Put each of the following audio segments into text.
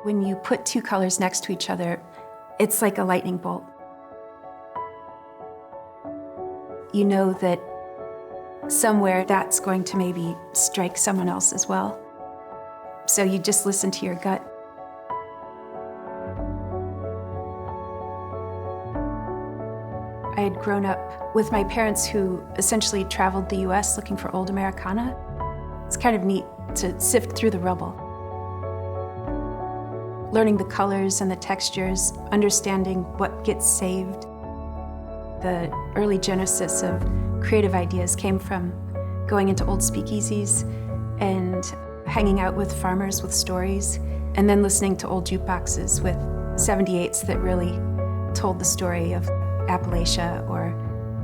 When you put two colors next to each other, it's like a lightning bolt. You know that somewhere that's going to maybe strike someone else as well. So you just listen to your gut. I had grown up with my parents who essentially traveled the US looking for old Americana. It's kind of neat to sift through the rubble. Learning the colors and the textures, understanding what gets saved. The early genesis of creative ideas came from going into old speakeasies and hanging out with farmers with stories, and then listening to old jukeboxes with 78s that really told the story of Appalachia or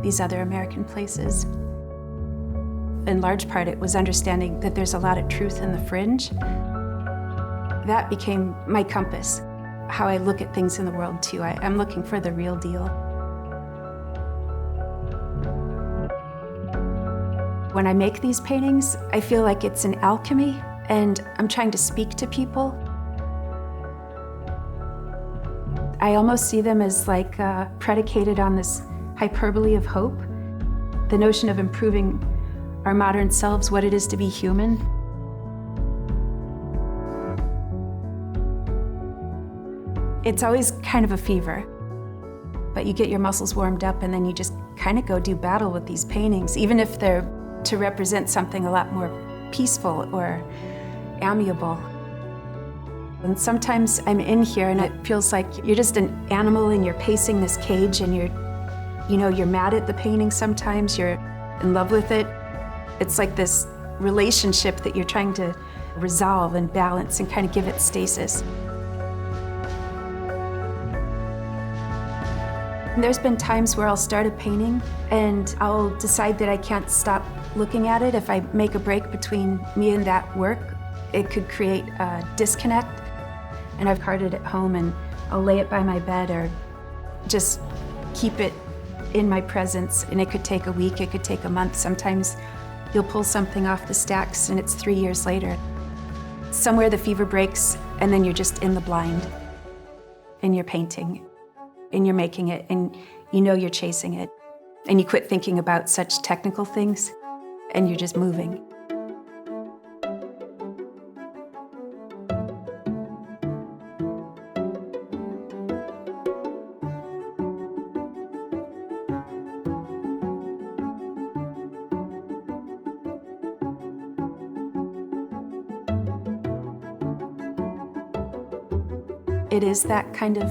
these other American places. In large part, it was understanding that there's a lot of truth in the fringe. That became my compass, how I look at things in the world too. I'm looking for the real deal. When I make these paintings, I feel like it's an alchemy, and I'm trying to speak to people. I almost see them as like predicated on this hyperbole of hope, the notion of improving our modern selves, what it is to be human. It's always kind of a fever, but you get your muscles warmed up and then you just kind of go do battle with these paintings, even if they're to represent something a lot more peaceful or amiable. And sometimes I'm in here and it feels like you're just an animal and you're pacing this cage and you're mad at the painting sometimes, you're in love with it. It's like this relationship that you're trying to resolve and balance and kind of give it stasis. And there's been times where I'll start a painting and I'll decide that I can't stop looking at it. If I make a break between me and that work, it could create a disconnect. And I've carted it home and I'll lay it by my bed or just keep it in my presence. And it could take a week, it could take a month. Sometimes you'll pull something off the stacks and it's 3 years later. Somewhere the fever breaks and then you're just in the blind and you're painting and you're making it and you know you're chasing it. And you quit thinking about such technical things and you're just moving. It is that kind of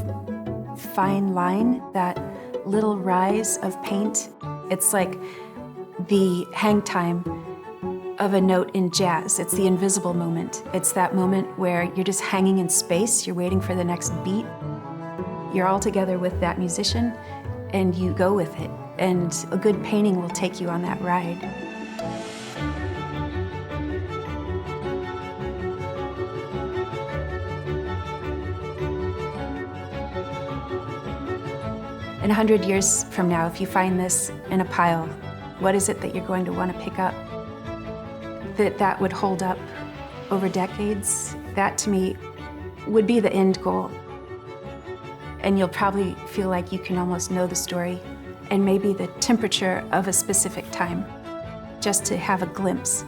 fine line, that little rise of paint. It's like the hang time of a note in jazz. It's the invisible moment. It's that moment where you're just hanging in space, you're waiting for the next beat. You're all together with that musician and you go with it. And a good painting will take you on that ride. In 100 years from now, if you find this in a pile, what is it that you're going to want to pick up? That would hold up over decades? That, to me, would be the end goal. And you'll probably feel like you can almost know the story and maybe the temperature of a specific time, just to have a glimpse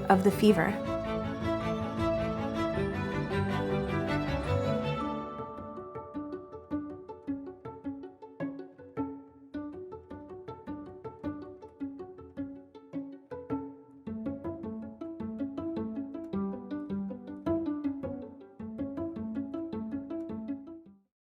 of the fever.